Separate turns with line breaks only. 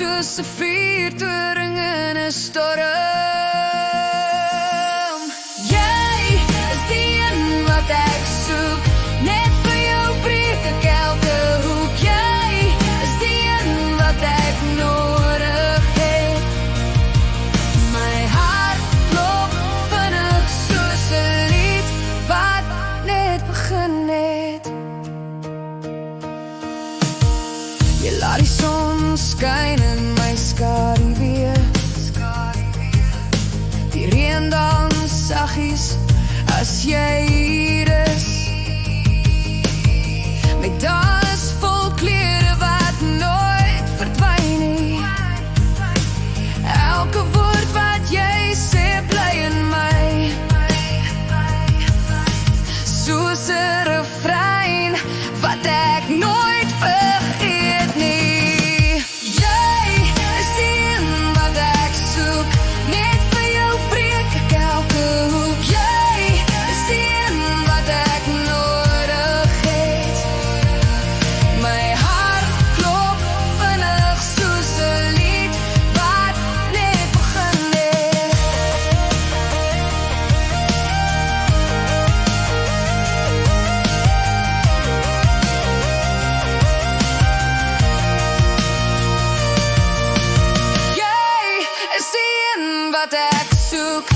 soos 'n vuurtoring in 'n storm. Jy is die een wat ek soek, net vir jou breek ek elke hoek. Jy is die een wat ek nodig het. My hart klop vinnig soos 'n lied wat net begin het. Jy laat die son skyn in my skaduwee. Die reën dans saggies as jy hier is. My dae is vol kleure wat nooit verdwyn nie. Elke woord wat jy sê bly in my, soos 'n refrein wat ek nooit vergeet nie. Jy is die een wat ek soek, net vir jou breek ek elke hoek. Jy is die een wat ek nodig het. My hart klop vinnig soos 'n lied wat net begin het. Jy is die een wat ek soek,